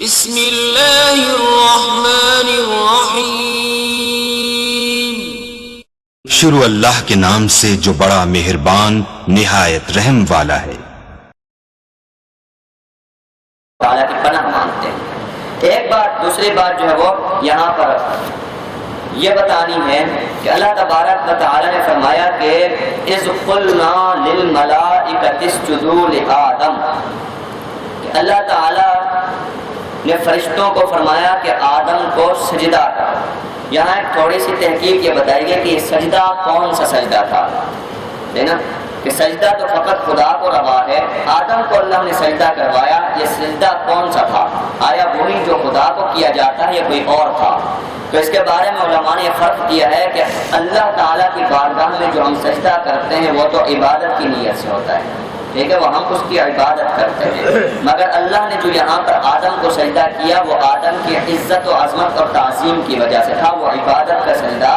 بسم اللہ الرحمن الرحیم۔ شروع اللہ کے نام سے جو بڑا مہربان نہایت رحم والا ہے۔ تعالیٰ کی پناہ مانگتے ہیں۔ ایک بات، دوسری بات جو ہے وہ یہاں پر یہ بتانی ہے کہ اللہ تبارک و تعالی نے فرمایا کہ اذ قلنا للملائکۃ اسجدوا لآدم، کہ اللہ تعالی نے فرشتوں کو فرمایا کہ آدم کو سجدہ کرو۔ یہاں ایک تھوڑی سی تحقیق یہ بتائی گئی کہ یہ سجدہ کون سا سجدہ تھا، ہے نا، کہ سجدہ تو فقط خدا کو روا ہے، آدم کو اللہ نے سجدہ کروایا، یہ سجدہ کون سا تھا؟ آیا وہی جو خدا کو کیا جاتا ہے یا کوئی اور تھا؟ تو اس کے بارے میں علماء نے یہ فرق دیا ہے کہ اللہ تعالیٰ کی بارگاہ میں جو ہم سجدہ کرتے ہیں وہ تو عبادت کی نیت سے ہوتا ہے، ٹھیک ہے، وہ ہم اس کی عبادت کرتے ہیں، مگر اللہ نے جو یہاں پر آدم کو سجدہ کیا وہ آدم کی عزت و عظمت اور تعظیم کی وجہ سے تھا، وہ عبادت کا سجدہ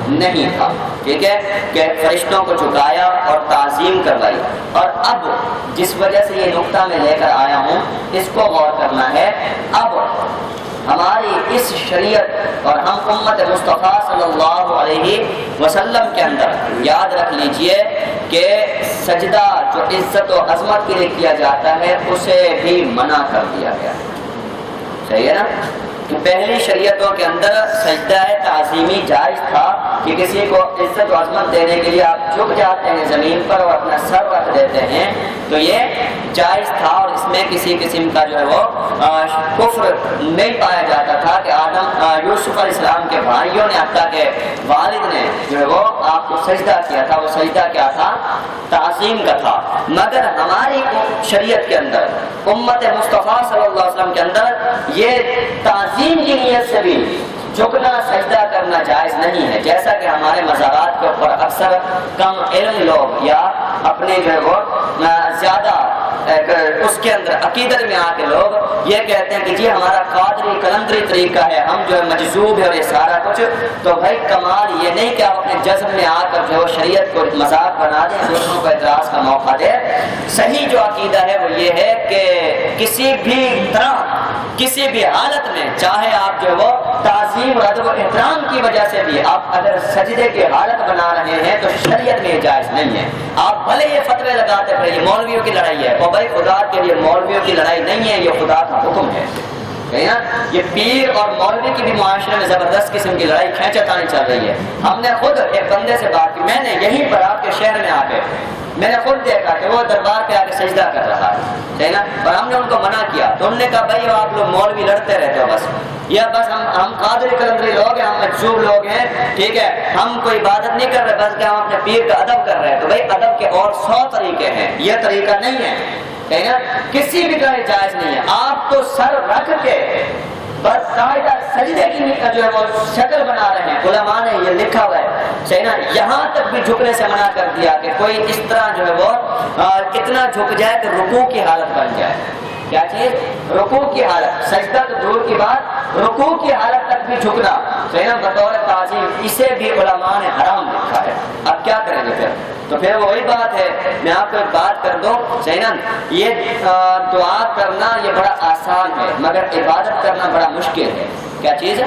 نہیں تھا، ٹھیک ہے، کہ فرشتوں کو جھکایا اور تعظیم کروائی۔ اور اب جس وجہ سے یہ نقطہ میں لے کر آیا ہوں اس کو غور کرنا ہے۔ اب ہماری اس شریعت اور ہم امت مصطفیٰ صلی اللہ علیہ وسلم کے اندر یاد رکھ لیجئے کہ سجدہ جو عزت و عظمت کے لیے کیا جاتا ہے اسے بھی منع کر دیا گیا، صحیح ہے نا، کہ پہلی شریعتوں کے اندر سجدہ تعظیمی جائز تھا کہ کسی کو عزت و عظمت دینے کے لیے آپ جھک جاتے ہیں زمین پر اور اپنا سر رکھ دیتے ہیں، تو یہ جائز تھا، اور اس میں کسی قسم کا جو ہے وہ کفر نہیں پایا جاتا تھا کہ آدم یوسف علیہ السلام کے بھائیوں نے، حتیٰ کہ والد نے جو ہے وہ آپ کو سجدہ کیا تھا، وہ سجدہ کیا تھا؟ تعظیم کا تھا۔ مگر ہماری شریعت کے اندر، امت مصطفیٰ صلی اللہ علیہ وسلم کے اندر، یہ تعظیم کی نیت سے بھی جھکنا سجدہ کرنا جائز نہیں ہے، جیسا کہ ہمارے مزارات کے اوپر اکثر کم علم لوگ یا اپنے جو ہے وہ زیادہ اس کے اندر عقیدت میں آ کے لوگ یہ کہتے ہیں کہ جی ہمارا قادری کلندری طریقہ ہے، ہم جو ہے مجذوب ہے اور یہ سارا کچھ، تو بھائی کمال یہ نہیں کہ آپ اپنے جذب میں آ کر جو شریعت کو مذاق بنا دیں، دوسروں کو اعتراض کا موقع دیں۔ صحیح جو عقیدہ ہے وہ یہ ہے کہ کسی بھی طرح کسی بھی حالت میں، چاہے آپ جو وہ تعظیم اور ادب و احترام کی وجہ سے بھی آپ اگر سجدے کی حالت بنا رہے ہیں تو شریعت میں جائز نہیں ہے۔ آپ بھلے یہ فتوے لگاتے پھر یہ مولویوں کی لڑائی ہے، اور بھائی خدا کے لیے مولویوں کی لڑائی نہیں ہے، یہ خدا کا حکم ہے، یہ پیر اور مولوی کی بھی معاشرے میں زبردست قسم کی لڑائی کھینچتانی چل رہی ہے۔ ہم نے خود ایک بندے سے بات کی، میں نے یہیں پر آپ کے شہر میں آ کے میں نے خود دیکھا کہ وہ دربار پہ آ کے سجدہ کر رہا ہے، نا، اور ہم نے ان کو منع کیا تو انہوں نے کہا بھائی آپ لوگ مولوی لڑتے رہتے ہو بس، یا بس ہم قادری کلندری لوگ ہیں، ہم مجذوب لوگ ہیں، ٹھیک ہے، ہم کوئی عبادت نہیں کر رہے بلکہ ہم اپنے پیر کا ادب کر رہے ہیں۔ تو بھائی ادب کے اور 100 طریقے ہیں، یہ طریقہ نہیں ہے، کسی بھی طرح جائز نہیں ہے۔ آپ تو سر رکھ کے بس قاعدہ سجدے کی جو ہے وہ شکل بنا رہے ہیں، علماء نے یہ لکھا ہوا ہے، صحیح نا، یہاں تک بھی جھکنے سے منع کر دیا کہ کوئی اس طرح جو ہے وہ اتنا جھک جائے کہ رکوع کی حالت بن جائے۔ کیا چیز؟ رکوع کی حالت، سجدہ تو دور کی بات، رکوع کی حالت تک بھی جھکنا، صحیح نا، بطور تعظیم، اسے بھی علماء نے حرام لکھا ہے۔ اب کیا کریں گے پھر؟ تو پھر وہی بات ہے، میں آپ کو ایک بات کر دوں، صحیح نا، یہ دعا کرنا یہ بڑا آسان ہے مگر عبادت کرنا بڑا مشکل ہے۔ کیا چیز ہے؟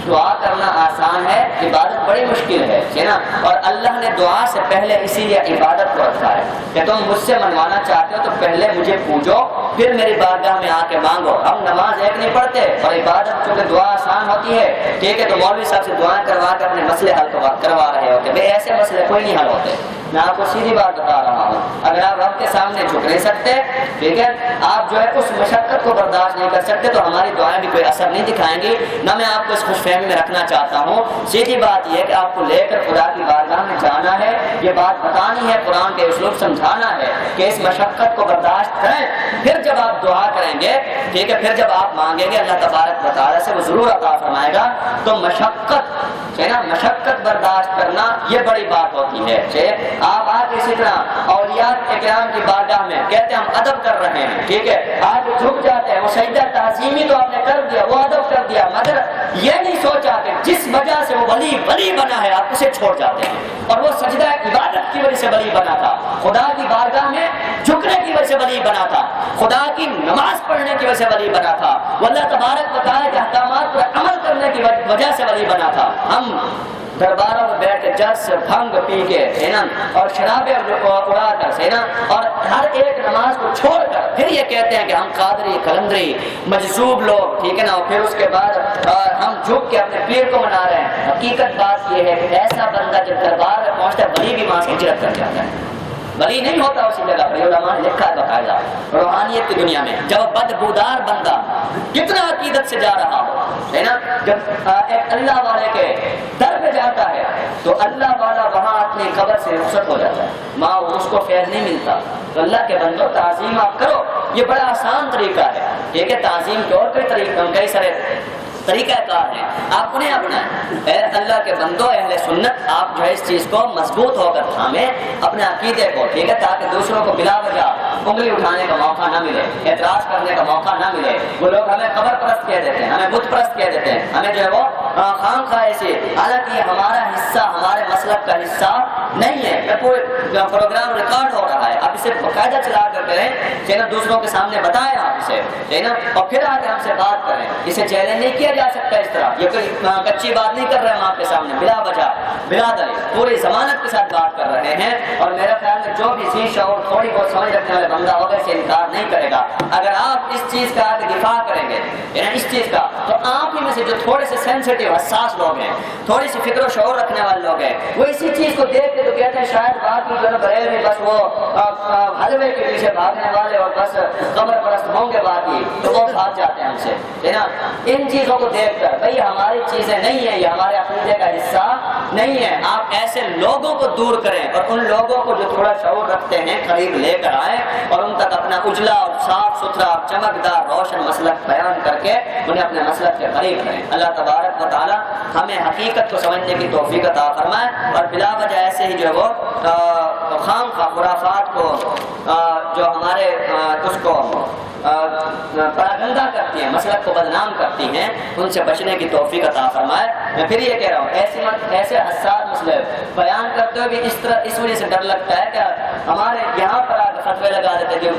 دعا کرنا آسان ہے، عبادت بڑی مشکل ہے، نا، اور اللہ نے دعا سے پہلے اسی لیے عبادت کو رکھا ہے کہ تم مجھ سے منوانا چاہتے ہو تو پہلے مجھے پوجو پھر میری بارگاہ میں آ کے مانگو۔ ہم نماز ایک نہیں پڑھتے اور عبادت چونکہ دعا آسان ہوتی ہے، ٹھیک ہے، تو مولوی صاحب سے دعائیں کروا کے اپنے مسئلے حل کروا رہے ہوتے، بھائی ایسے مسئلے کوئی نہیں حل ہوتے۔ میں آپ کو سیدھی بات بتا رہا ہوں، اگر آپ رب کے سامنے جھک نہیں سکتے، ٹھیک ہے، آپ جو ہے اس مشقت کو برداشت نہیں کر سکتے تو ہماری دعائیں بھی کوئی اثر نہیں دکھائیں گی، نہ میں آپ کو اس خوش فہمی میں رکھنا چاہتا ہوں۔ سیدھی بات یہ ہے کہ آپ کو لے کر خدا کی بارگاہ میں جانا ہے، یہ بات بتانی ہے، قرآن کے اسلوب سمجھانا ہے کہ اس مشقت کو برداشت کریں، پھر جب آپ دعا کریں گے، ٹھیک ہے، پھر جب آپ مانگیں گے اللہ تبارک و تعالیٰ سے وہ ضرور عطا فرمائے گا۔ تو مشقت ہے نا، مشقت برداشت کرنا یہ بڑی بات ہوتی ہے۔ آپ آگے اسی طرح اولیاء اکرام کی بارگاہ میں کہتے ہیں ہم ادب کر رہے ہیں، ٹھیک ہے، آگے جھک جاتے ہیں، وہ سجدہ تعظیمی تو آپ نے کر دیا، وہ ادب کر دیا، مگر یہ نہیں سوچا کہ جس وجہ سے وہ ولی بنا ہے آپ اسے چھوڑ جاتے ہیں، اور وہ سجدہ عبادت کی وجہ سے ولی بنا تھا، خدا کی بارگاہ میں جھکنے کی وجہ سے سے ولی بنا تھا، خدا کی نماز پڑھنے کی وجہ سے ولی بنا تھا، وہ اللہ تبارک و تعالیٰ کے احکامات پر عمل کرنے کی وجہ سے ولی بنا تھا۔ ہم درباروں میں بیٹھ کے جس بھنگ پی کے ہے نا اور شرابیں اڑا کر ہے نا اور ہر ایک نماز کو چھوڑ کر پھر یہ کہتے ہیں کہ ہم قادری قلندری مجذوب لوگ، ٹھیک ہے نا، اور پھر اس کے بعد ہم جھک کے اپنے پیر کو منا رہے ہیں۔ حقیقت بات یہ ہے کہ ایسا بندہ جب دربار میں پہنچتا ہے ولی بھی وہاں سے ہجرت کر جاتا ہے، ولی نہیں ہوتا اسی جگہ پر۔ علماء نے لکھا ہے باقاعدہ روحانیت کی دنیا میں جب بدبودار بندہ کتنا عقیدت سے جا رہا ہو ہے نا، جب ایک اللہ والے کے در پہ جاتا ہے تو اللہ والا وہاں اپنی قبر سے رخصت ہو جاتا ہے، وہاں اس کو فیض نہیں ملتا۔ تو اللہ کے بندوں تعظیم آپ کرو، یہ بڑا آسان طریقہ ہے، ٹھیک ہے، تعظیم کے اور کئی سارے طریقہ کار ہے، آپ انہیں اپنائیں۔ اے اللہ کے بندو اہل سنت، آپ جو ہے اس چیز کو مضبوط ہو کر تھامیں اپنے عقیدے کو، ٹھیک ہے، تاکہ دوسروں کو بلا وجہ انگلی اٹھانے کا موقع نہ ملے، اعتراض کرنے کا موقع نہ ملے۔ وہ لوگ ہمیں قبر پرست کہہ دیتے ہیں، ہمیں بت پرست کہہ دیتے ہیں، ہمیں جو ہے وہ خام خواہ ایسے، حالانکہ یہ ہمارا حصہ، ہمارے مسلک کا حصہ نہیں ہے۔ یہ پورے پروگرام ریکارڈ ہو رہا ہے، آپ اسے باقاعدہ چلا کر کریں، چینل دوسروں کے سامنے بتائیں آپ اسے، ٹھیک ہے، اور پھر آگے ہم سے بات کریں۔ اسے چیلنج نہیں کیا جا سکتا اس طرح، یہ کوئی کچی بات نہیں کر رہے ہم آپ کے سامنے، بلا وجہ بلا دلیل پوری ضمانت کے ساتھ بات کر رہے ہیں۔ اور میرا خیال میں جو بھی ذی شعور تھوڑی بہت سمجھ رکھنے والے بندہ ہوگا اسے انکار نہیں کرے گا۔ اگر آپ اس چیز کا آگے دفاع کریں گے یعنی اس چیز کا، تو آپ ہی میں سے جو تھوڑے سے سینسیٹیو حساس لوگ ہیں، تھوڑی سی فکر و شعور رکھنے والے لوگ ہیں، وہ اسی چیز کو دیکھ کے تو کہتے ہیں شاید بات کی جو ہے بریل میں بس وہ حلوے کے پیچھے بھاگنے والے اور بس قبر پرست ہوں گے بات ہی، تو وہ بھاگ جاتے ہیں ہم سے، ہے نا۔ ان چیزوں کو دیکھ کر بھائی ہماری چیزیں نہیں ہیں، یہ ہمارے عقیدے کا حصہ نہیں ہے، آپ ایسے لوگوں کو دور کریں اور ان لوگوں کو جو تھوڑا شعور رکھتے ہیں قریب لے کر آئیں اور ان تک اپنا اجلا اور صاف ستھرا چمکدار روشن مسلک بیان کر کے انہیں اپنے مسلک کے قریب کریں۔ اللہ تبارک و تعالی ہمیں حقیقت کو سمجھنے کی توفیق عطا فرمائے اور بلا وجہ ایسے ہی جو ہے وہ خام خواہ خرافات کو جو ہمارے اس کو پراگندہ کرتی ہیں، مسلک کو بدنام کرتی ہیں، ان سے بچنے کی توفیق عطا فرمائے۔ میں پھر یہ کہہ رہا ہوں ایسے حساس مسئلے بیان کرتے ہوئے بھی اس وجہ سے ڈر لگتا ہے کہ ہمارے یہاں پر فتوے لگا دیتے ہیں کہ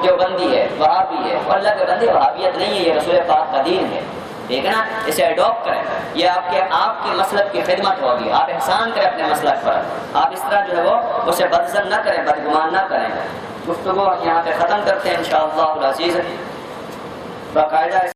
دیوبندی ہے، وہابی ہے، اور اللہ کے بندے وہابیت نہیں ہے، یہ رسول پاک کا دین ہے، ٹھیک ہے نا، اسے اڈاپٹ کریں، یہ آپ کی مسلک کی خدمت ہوگی، آپ احسان کریں اپنے مسلک پر، آپ اس طرح جو ہے وہ اسے بدظن نہ کریں، بدگمان نہ کریں۔ گفتگو یہاں پہ ختم کرتے ہیں انشاءاللہ العزیز، باقاعدہ